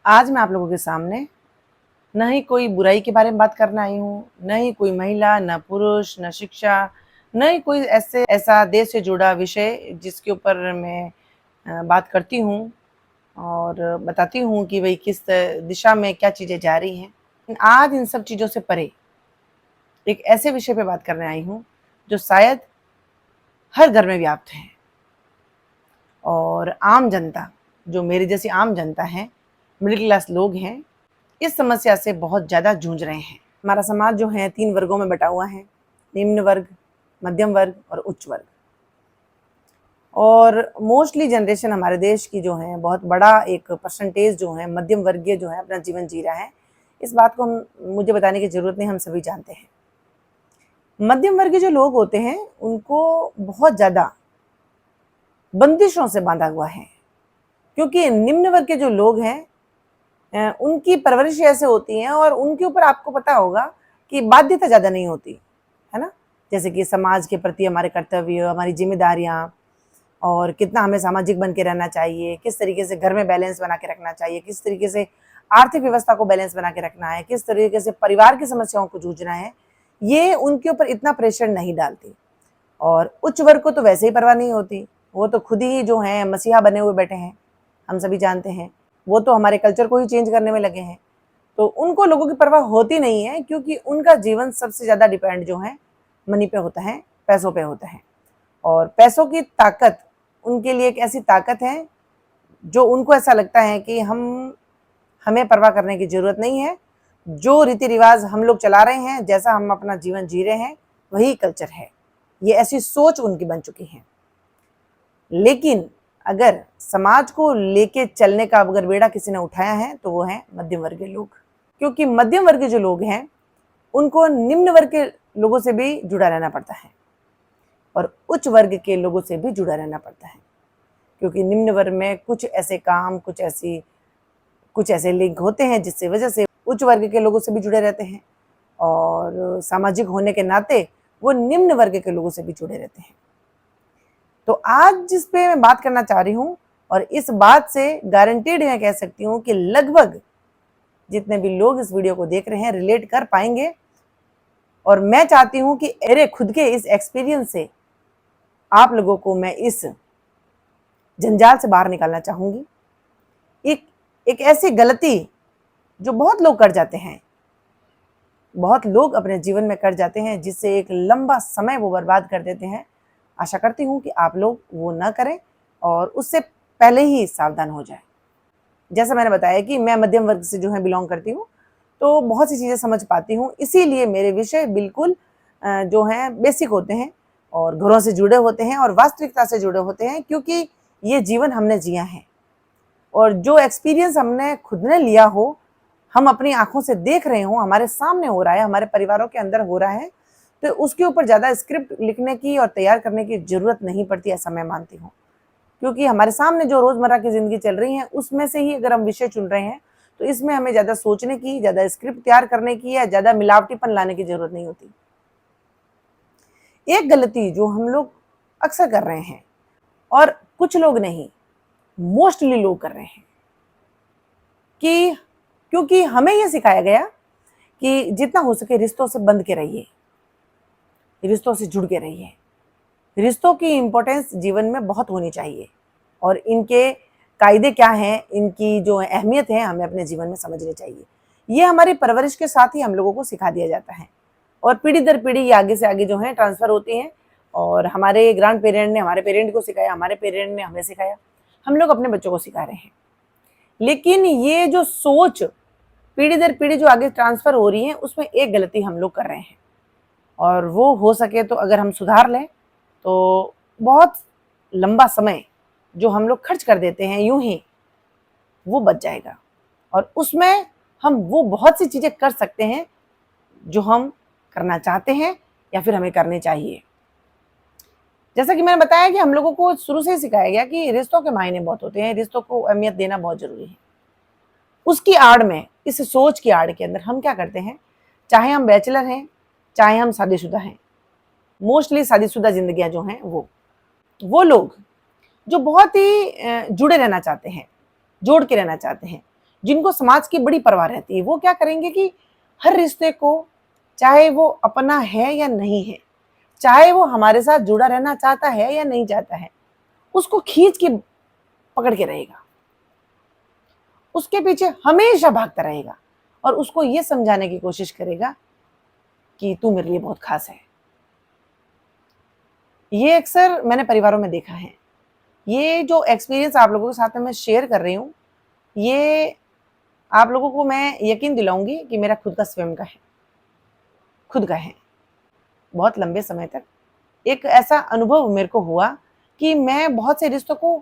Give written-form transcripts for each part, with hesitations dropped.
आज मैं आप लोगों के सामने न ही कोई बुराई के बारे में बात करने आई हूँ, न ही कोई महिला, न पुरुष, न शिक्षा, न ही कोई ऐसा देश से जुड़ा विषय जिसके ऊपर मैं बात करती हूँ और बताती हूँ कि भई किस दिशा में क्या चीज़ें जा रही हैं। आज इन सब चीज़ों से परे एक ऐसे विषय पे बात करने आई हूँ जो शायद हर घर में व्याप्त है और आम जनता, जो मेरी जैसी आम जनता है, मिडिल क्लास लोग हैं, इस समस्या से बहुत ज़्यादा जूझ रहे हैं। हमारा समाज जो है 3 वर्गों में बटा हुआ है, निम्न वर्ग, मध्यम वर्ग और उच्च वर्ग। और मोस्टली जनरेशन हमारे देश की जो है बहुत बड़ा एक परसेंटेज जो है मध्यम वर्गीय जो है अपना जीवन जी रहा है। इस बात को मुझे बताने की ज़रूरत नहीं, हम सभी जानते हैं। मध्यम वर्गीय जो लोग होते हैं उनको बहुत ज़्यादा बंदिशों से बांधा हुआ है, क्योंकि निम्न वर्ग के जो लोग हैं उनकी परवरिश ऐसे होती है और उनके ऊपर आपको पता होगा कि बाध्यता ज़्यादा नहीं होती, है ना? जैसे कि समाज के प्रति हमारे कर्तव्य, हमारी ज़िम्मेदारियाँ और कितना हमें सामाजिक बन के रहना चाहिए, किस तरीके से घर में बैलेंस बना के रखना चाहिए, किस तरीके से आर्थिक व्यवस्था को बैलेंस बना के रखना है, किस तरीके से परिवार की समस्याओं को जूझना है, ये उनके ऊपर इतना प्रेशर नहीं डालती। और उच्च वर्ग को तो वैसे ही परवाह नहीं होती, वो तो खुद ही जो हैं मसीहा बने हुए बैठे हैं, हम सभी जानते हैं। वो तो हमारे कल्चर को ही चेंज करने में लगे हैं, तो उनको लोगों की परवाह होती नहीं है, क्योंकि उनका जीवन सबसे ज़्यादा डिपेंड जो है मनी पे होता है, पैसों पे होता है। और पैसों की ताकत उनके लिए एक ऐसी ताकत है जो उनको ऐसा लगता है कि हमें परवाह करने की ज़रूरत नहीं है, जो रीति रिवाज हम लोग चला रहे हैं, जैसा हम अपना जीवन जी रहे हैं, वही कल्चर है। ये ऐसी सोच उनकी बन चुकी है। लेकिन अगर समाज को लेके चलने का अगर बेड़ा किसी ने उठाया है तो वो है मध्यम वर्गीय लोग, क्योंकि मध्यम वर्गीय जो लोग हैं उनको निम्न वर्ग के लोगों से भी जुड़ा रहना पड़ता है और उच्च वर्ग के लोगों से भी जुड़ा रहना पड़ता है, क्योंकि निम्न वर्ग में कुछ ऐसे काम, कुछ ऐसे लिंक होते हैं जिससे वजह से उच्च वर्ग के लोगों से भी जुड़े रहते हैं और सामाजिक होने के नाते वो निम्न वर्ग के लोगों से भी जुड़े रहते हैं। तो आज जिस पे मैं बात करना चाह रही हूँ, और इस बात से गारंटीड मैं कह सकती हूँ कि लगभग जितने भी लोग इस वीडियो को देख रहे हैं रिलेट कर पाएंगे। और मैं चाहती हूँ कि मेरे खुद के इस एक्सपीरियंस से आप लोगों को मैं इस जंजाल से बाहर निकालना चाहूँगी। एक ऐसी गलती जो बहुत लोग कर जाते हैं, बहुत लोग अपने जीवन में कर जाते हैं, जिससे एक लंबा समय वो बर्बाद कर देते हैं। आशा करती हूँ कि आप लोग वो ना करें और उससे पहले ही सावधान हो जाएं। जैसा मैंने बताया कि मैं मध्यम वर्ग से जो है बिलोंग करती हूँ, तो बहुत सी चीज़ें समझ पाती हूँ, इसीलिए मेरे विषय बिल्कुल जो हैं बेसिक होते हैं और घरों से जुड़े होते हैं और वास्तविकता से जुड़े होते हैं, क्योंकि ये जीवन हमने जिया है और जो एक्सपीरियंस हमने खुद ने लिया हो, हम अपनी आंखों से देख रहे हो, हमारे सामने हो रहा है, हमारे परिवारों के अंदर हो रहा है, तो उसके ऊपर ज़्यादा स्क्रिप्ट लिखने की और तैयार करने की ज़रूरत नहीं पड़ती, ऐसा मैं मानती हूँ। क्योंकि हमारे सामने जो रोज़मर्रा की ज़िंदगी चल रही है उसमें से ही अगर हम विषय चुन रहे हैं, तो इसमें हमें ज़्यादा सोचने की, ज़्यादा स्क्रिप्ट तैयार करने की या ज़्यादा मिलावटीपन लाने की ज़रूरत नहीं होती। एक गलती जो हम लोग अक्सर कर रहे हैं, और कुछ लोग नहीं, मोस्टली लोग कर रहे हैं, कि क्योंकि हमें ये सिखाया गया कि जितना हो सके रिश्तों से बंध के रहिए, रिश्तों से जुड़ के रहिए। रिश्तों की इम्पोर्टेंस जीवन में बहुत होनी चाहिए और इनके कायदे क्या हैं, इनकी जो अहमियत है हमें अपने जीवन में समझनी चाहिए। ये हमारी परवरिश के साथ ही हम लोगों को सिखा दिया जाता है और पीढ़ी दर पीढ़ी ये आगे से आगे जो है ट्रांसफ़र होती हैं। और हमारे ग्रैंड पेरेंट ने हमारे पेरेंट को सिखाया, हमारे पेरेंट ने हमें सिखाया, हम लोग अपने बच्चों को सिखा रहे हैं। लेकिन ये जो सोच पीढ़ी दर पीढ़ी जो आगे ट्रांसफ़र हो रही है, उसमें एक गलती हम लोग कर रहे हैं, और वो हो सके तो अगर हम सुधार लें तो बहुत लंबा समय जो हम लोग खर्च कर देते हैं यूं ही, वो बच जाएगा और उसमें हम वो बहुत सी चीज़ें कर सकते हैं जो हम करना चाहते हैं या फिर हमें करनी चाहिए। जैसा कि मैंने बताया कि हम लोगों को शुरू से ही सिखाया गया कि रिश्तों के मायने बहुत होते हैं, रिश्तों को अहमियत देना बहुत ज़रूरी है। उसकी आड़ में, इस सोच की आड़ के अंदर हम क्या करते हैं, चाहे हम बैचलर हैं, चाहे हम शादीशुदा हैं, मोस्टली शादीशुदा जिंदगियां जो हैं वो लोग जो बहुत ही जुड़े रहना चाहते हैं, जोड़ के रहना चाहते हैं, जिनको समाज की बड़ी परवाह रहती है, वो क्या करेंगे कि हर रिश्ते को, चाहे वो अपना है या नहीं है, चाहे वो हमारे साथ जुड़ा रहना चाहता है या नहीं चाहता है, उसको खींच के पकड़ के रहेगा, उसके पीछे हमेशा भागता रहेगा और उसको ये समझाने की कोशिश करेगा कि तू मेरे लिए बहुत खास है। ये अक्सर मैंने परिवारों में देखा है। ये जो एक्सपीरियंस आप लोगों के साथ में मैं शेयर कर रही हूँ, ये आप लोगों को मैं यकीन दिलाऊंगी कि मेरा खुद का स्वयं का है, खुद का है। बहुत लंबे समय तक एक ऐसा अनुभव मेरे को हुआ कि मैं बहुत से रिश्तों को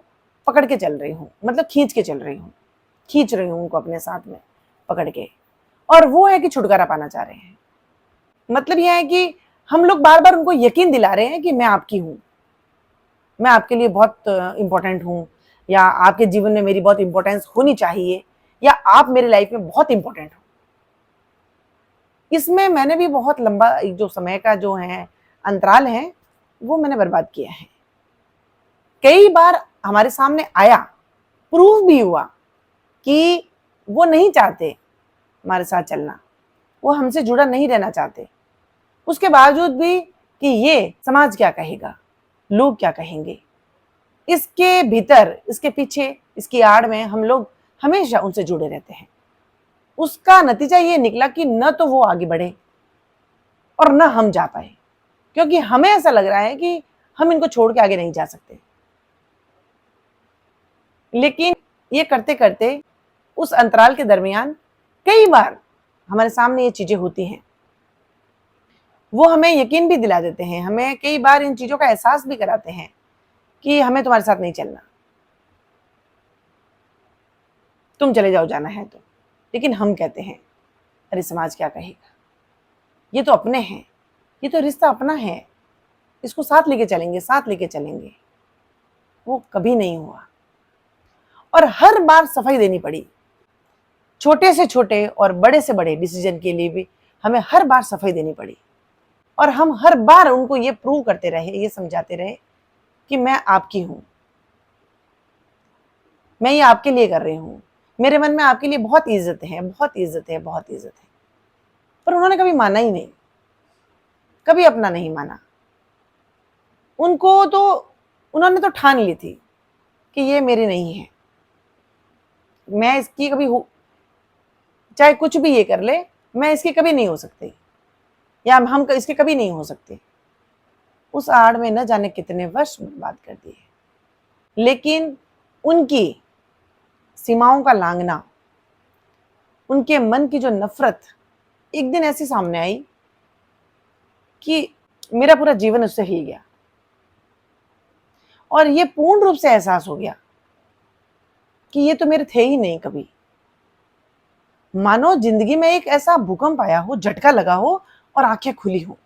पकड़ के चल रही हूँ, मतलब खींच के चल रही हूँ, खींच रही हूँ उनको अपने साथ में पकड़ के, और वो है कि छुटकारा पाना चाह रहे हैं। मतलब यह है कि हम लोग बार बार उनको यकीन दिला रहे हैं कि मैं आपकी हूँ, मैं आपके लिए बहुत इंपॉर्टेंट हूँ, या आपके जीवन में मेरी बहुत इंपॉर्टेंस होनी चाहिए, या आप मेरी लाइफ में बहुत इंपॉर्टेंट हो। इसमें मैंने भी बहुत लंबा एक जो समय का जो है अंतराल है वो मैंने बर्बाद किया है। कई बार हमारे सामने आया, प्रूव भी हुआ कि वो नहीं चाहते हमारे साथ चलना, वो हमसे जुड़ा नहीं रहना चाहते। उसके बावजूद भी कि ये समाज क्या कहेगा, लोग क्या कहेंगे, इसके भीतर, इसके पीछे, इसकी आड़ में हम लोग हमेशा उनसे जुड़े रहते हैं। उसका नतीजा ये निकला कि न तो वो आगे बढ़े और न हम जा पाए, क्योंकि हमें ऐसा लग रहा है कि हम इनको छोड़ के आगे नहीं जा सकते। लेकिन ये करते करते उस अंतराल के दरमियान कई बार हमारे सामने ये चीजें होती हैं, वो हमें यकीन भी दिला देते हैं, हमें कई बार इन चीजों का एहसास भी कराते हैं कि हमें तुम्हारे साथ नहीं चलना, तुम चले जाओ जाना है तो। लेकिन हम कहते हैं अरे समाज क्या कहेगा, ये तो अपने हैं, ये तो रिश्ता अपना है, इसको साथ लेके चलेंगे, साथ लेके चलेंगे। वो कभी नहीं हुआ और हर बार सफाई देनी पड़ी। छोटे से छोटे और बड़े से बड़े डिसीजन के लिए भी हमें हर बार सफाई देनी पड़ी, और हम हर बार उनको ये प्रूव करते रहे, ये समझाते रहे कि मैं आपकी हूं, मैं ये आपके लिए कर रही हूं, मेरे मन में आपके लिए बहुत इज्जत है, बहुत इज्जत है, बहुत इज्जत है। पर उन्होंने कभी माना ही नहीं, कभी अपना नहीं माना। उनको तो, उन्होंने तो ठान ली थी कि ये मेरी नहीं है, मैं इसकी कभी हो, चाहे कुछ भी ये कर ले, मैं इसकी कभी नहीं हो सकती, या हम इसके कभी नहीं हो सकते। उस आड़ में न जाने कितने वर्ष बर्बाद कर दिए। लेकिन उनकी सीमाओं का लांघना, उनके मन की जो नफरत एक दिन ऐसी सामने आई कि मेरा पूरा जीवन उससे हिल गया, और ये पूर्ण रूप से एहसास हो गया कि ये तो मेरे थे ही नहीं कभी। मानो जिंदगी में एक ऐसा भूकंप आया हो, झटका लगा हो और आंखें खुली हो।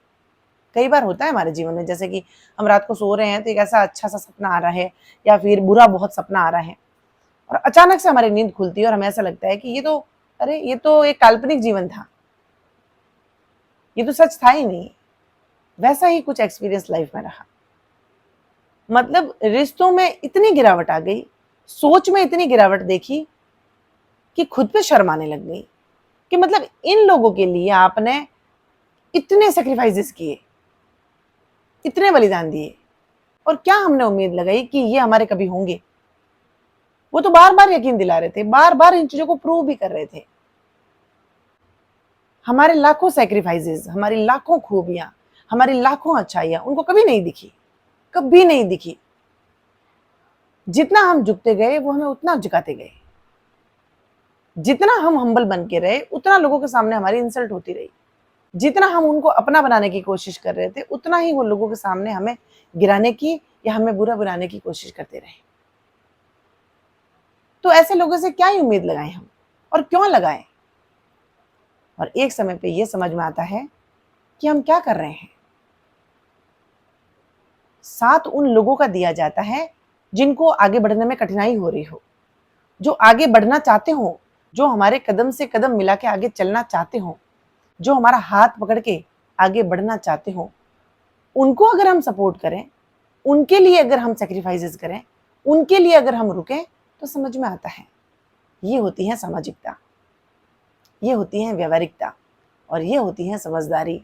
कई बार होता है हमारे जीवन में, जैसे कि हम रात को सो रहे हैं तो एक ऐसा अच्छा सा सपना आ रहा है, या फिर बुरा बहुत सपना आ रहा है, और अचानक से हमारी नींद खुलती है और हमें ऐसा लगता है कि ये तो, अरे ये तो एक काल्पनिक जीवन था, ये तो सच था ही नहीं। वैसा ही कुछ एक्सपीरियंस लाइफ में रहा। मतलब रिश्तों में इतनी गिरावट आ गई, सोच में इतनी गिरावट देखी कि खुद पे शर्म आने लग गई कि मतलब इन लोगों के लिए आपने इतने सेक्रीफाइसेस किए, इतने बलिदान दिए, और क्या हमने उम्मीद लगाई कि ये हमारे कभी होंगे। वो तो बार बार यकीन दिला रहे थे, बार बार इन चीजों को प्रूव भी कर रहे थे। हमारे लाखों सेक्रीफाइसेस, हमारी लाखों खूबियां, हमारी लाखों अच्छाइयां उनको कभी नहीं दिखी, कभी नहीं दिखी। जितना हम झुकते गए वो हमें उतना झुकाते गए, जितना हम हम्बल बन के रहे उतना लोगों के सामने हमारी इंसल्ट होती रही, जितना हम उनको अपना बनाने की कोशिश कर रहे थे उतना ही वो लोगों के सामने हमें गिराने की या हमें बुरा बनाने की कोशिश करते रहे। तो ऐसे लोगों से क्या ही उम्मीद लगाएं हम, और क्यों लगाएं। और एक समय पे ये समझ में आता है कि हम क्या कर रहे हैं। साथ उन लोगों का दिया जाता है जिनको आगे बढ़ने में कठिनाई हो रही हो, जो आगे बढ़ना चाहते हो, जो हमारे कदम से कदम मिला के आगे चलना चाहते हो, जो हमारा हाथ पकड़ के आगे बढ़ना चाहते हो। उनको अगर हम सपोर्ट करें, उनके लिए अगर हम सेक्रीफाइसेस करें, उनके लिए अगर हम रुकें, तो समझ में आता है ये होती है सामाजिकता, ये होती है व्यवहारिकता, और ये होती है समझदारी।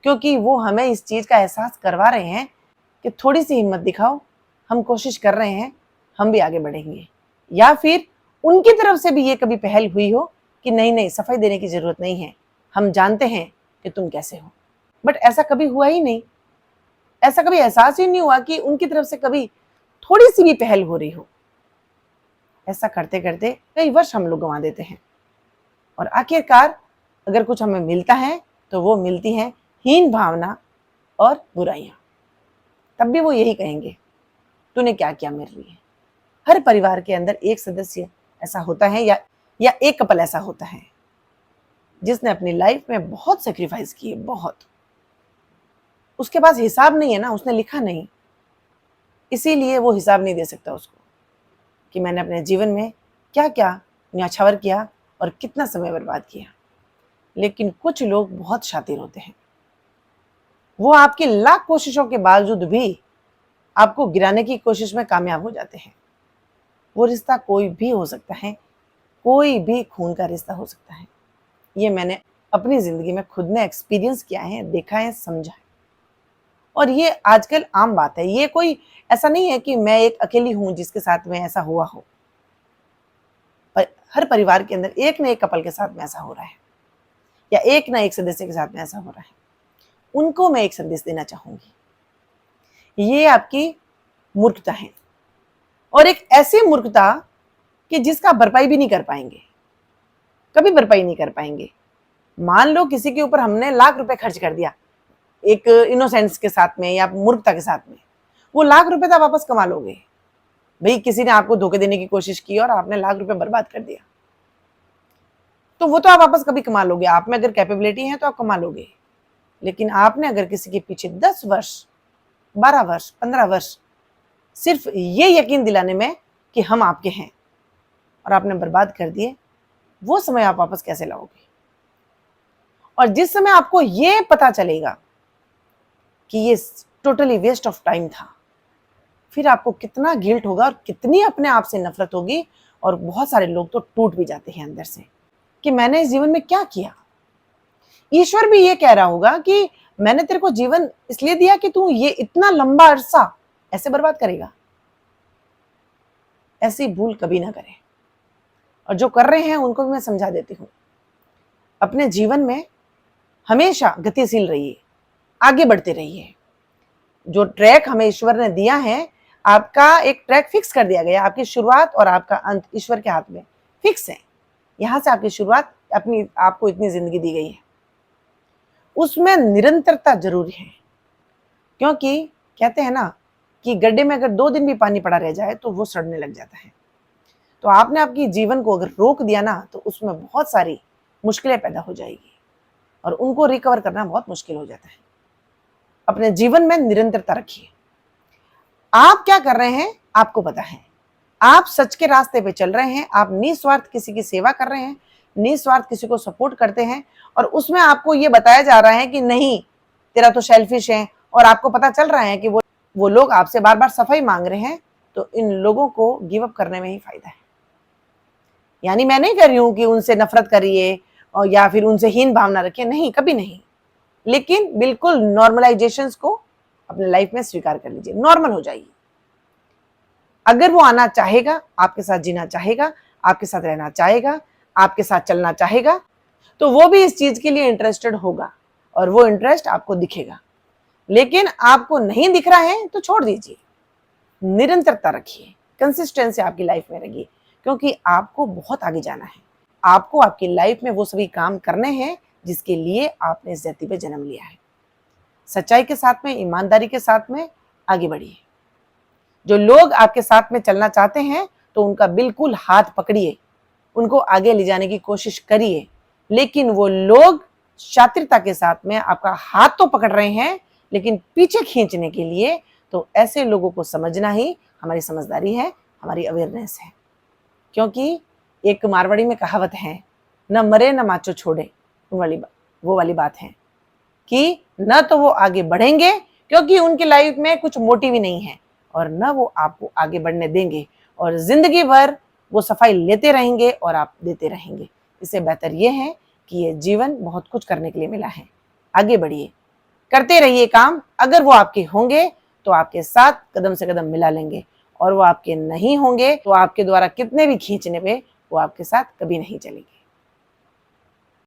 क्योंकि वो हमें इस चीज़ का एहसास करवा रहे हैं कि थोड़ी सी हिम्मत दिखाओ, हम कोशिश कर रहे हैं, हम भी आगे बढ़ेंगे। या फिर उनकी तरफ से भी ये कभी पहल हुई हो कि नहीं नहीं, सफाई देने की जरूरत नहीं है, हम जानते हैं कि तुम कैसे हो। बट ऐसा कभी हुआ ही नहीं, ऐसा कभी एहसास ही नहीं हुआ कि उनकी तरफ से कभी थोड़ी सी भी पहल हो रही हो। ऐसा करते करते कई वर्ष हम लोग गंवा देते हैं, और आखिरकार अगर कुछ हमें मिलता है तो वो मिलती है हीन भावना और बुराइयां। तब भी वो यही कहेंगे, तूने क्या किया मेरे लिए। हर परिवार के अंदर एक सदस्य ऐसा होता है, या एक कपल ऐसा होता है जिसने अपनी लाइफ में बहुत सेक्रीफाइस किए, बहुत। उसके पास हिसाब नहीं है ना, उसने लिखा नहीं, इसीलिए वो हिसाब नहीं दे सकता उसको कि मैंने अपने जीवन में क्या क्या न्यौछावर किया और कितना समय बर्बाद किया। लेकिन कुछ लोग बहुत शातिर होते हैं, वो आपकी लाख कोशिशों के बावजूद भी आपको गिराने की कोशिश में कामयाब हो जाते हैं। वो रिश्ता कोई भी हो सकता है, कोई भी खून का रिश्ता हो सकता है। ये मैंने अपनी जिंदगी में खुद ने एक्सपीरियंस किया है, देखा है, समझा है। और ये आजकल आम बात है, ये कोई ऐसा नहीं है कि मैं एक अकेली हूं जिसके साथ में ऐसा हुआ हो। पर हर परिवार के अंदर एक न एक कपल के साथ में ऐसा हो रहा है, या एक ना एक सदस्य के साथ में ऐसा हो रहा है। उनको मैं एक संदेश देना चाहूंगी, ये आपकी मूर्खता है, और एक ऐसी मूर्खता कि जिसका भरपाई भी नहीं कर पाएंगे, कभी भरपाई नहीं कर पाएंगे। मान लो किसी के ऊपर हमने लाख रुपए खर्च कर दिया, एक इनोसेंस के साथ में या मूर्खता के साथ में, वो लाख रुपए तो वापस कमा लोगे। भाई किसी ने आपको धोखे देने की कोशिश की और आपने लाख रुपए बर्बाद कर दिया, तो वो तो आप वापस कभी कमा लोगे। आप में अगर कैपेबिलिटी है तो आप कमा लोगे। लेकिन आपने अगर किसी के पीछे 10 वर्ष, 12 वर्ष, 15 वर्ष सिर्फ ये यकीन दिलाने में कि हम आपके हैं, और आपने बर्बाद कर दिए, वो समय आप वापस कैसे लाओगे। और जिस समय आपको ये पता चलेगा कि ये टोटली वेस्ट ऑफ टाइम था, फिर आपको कितना गिल्ट होगा और कितनी अपने आप से नफरत होगी। और बहुत सारे लोग तो टूट भी जाते हैं अंदर से कि मैंने इस जीवन में क्या किया। ईश्वर भी ये कह रहा होगा कि मैंने तेरे को जीवन इसलिए दिया कि तू ये इतना लंबा अरसा ऐसे बर्बाद करेगा। ऐसी भूल कभी ना करें। और जो कर रहे हैं उनको भी मैं समझा देती हूँ, अपने जीवन में हमेशा गतिशील रहिए, आगे बढ़ते रहिए। जो ट्रैक हमें ईश्वर ने दिया है, आपका एक ट्रैक फिक्स कर दिया गया। आपकी शुरुआत और आपका अंत ईश्वर के हाथ में फिक्स है। यहां से आपकी शुरुआत, अपनी आपको इतनी जिंदगी दी गई है, उसमें निरंतरता जरूरी है। क्योंकि कहते हैं ना कि गड्ढे में अगर 2 दिन भी पानी पड़ा रह जाए तो वो सड़ने लग जाता है। तो आपने आपकी जीवन को अगर रोक दिया ना, तो उसमें बहुत सारी मुश्किलें पैदा हो जाएगी और उनको रिकवर करना बहुत मुश्किल हो जाता है। अपने जीवन में निरंतरता रखिए। आप क्या कर रहे हैं आपको पता है, आप सच के रास्ते पे चल रहे हैं, आप निस्वार्थ किसी की सेवा कर रहे हैं, निस्वार्थ किसी को सपोर्ट करते हैं, और उसमें आपको ये बताया जा रहा है कि नहीं तेरा तो सेल्फिश है, और आपको पता चल रहा है कि वो लोग आपसे बार बार सफाई मांग रहे हैं, तो इन लोगों को गिव अप करने में ही फायदा है। यानी मैं नहीं कह रही हूं कि उनसे नफरत करिए और या फिर उनसे हीन भावना रखिए, नहीं, कभी नहीं। लेकिन बिल्कुल नॉर्मलाइजेशन को अपने लाइफ में स्वीकार कर लीजिए, नॉर्मल हो जाइए। अगर वो आना चाहेगा, आपके साथ जीना चाहेगा, आपके साथ रहना चाहेगा, आपके साथ चलना चाहेगा, तो वो भी इस चीज के लिए इंटरेस्टेड होगा और वो इंटरेस्ट आपको दिखेगा। लेकिन आपको नहीं दिख रहा है तो छोड़ दीजिए। निरंतरता रखिए, कंसिस्टेंसी आपकी लाइफ में रखिए, क्योंकि आपको बहुत आगे जाना है। आपको आपकी लाइफ में वो सभी काम करने हैं जिसके लिए आपने इस धरती पे जन्म लिया है। सच्चाई के साथ में, ईमानदारी के साथ में आगे बढ़िए। जो लोग आपके साथ में चलना चाहते हैं तो उनका बिल्कुल हाथ पकड़िए, उनको आगे ले जाने की कोशिश करिए। लेकिन वो लोग शातिरता के साथ में आपका हाथ तो पकड़ रहे हैं लेकिन पीछे खींचने के लिए, तो ऐसे लोगों को समझना ही हमारी समझदारी है, हमारी अवेयरनेस है। क्योंकि एक मारवाड़ी में कहावत है, न मरे न माचो छोड़े, वो वाली बात है कि न तो वो आगे बढ़ेंगे क्योंकि उनकी लाइफ में कुछ मोटिव ही नहीं है, और न वो आपको आगे बढ़ने देंगे, और जिंदगी भर वो सफाई लेते रहेंगे और आप देते रहेंगे। इससे बेहतर ये है कि ये जीवन बहुत कुछ करने के लिए मिला है। आगे बढ़िए, करते रहिए काम। अगर वो आपके होंगे तो आपके साथ कदम से कदम मिला लेंगे, और वो आपके नहीं होंगे तो आपके द्वारा कितने भी खींचने पे वो आपके साथ कभी नहीं चलेंगे।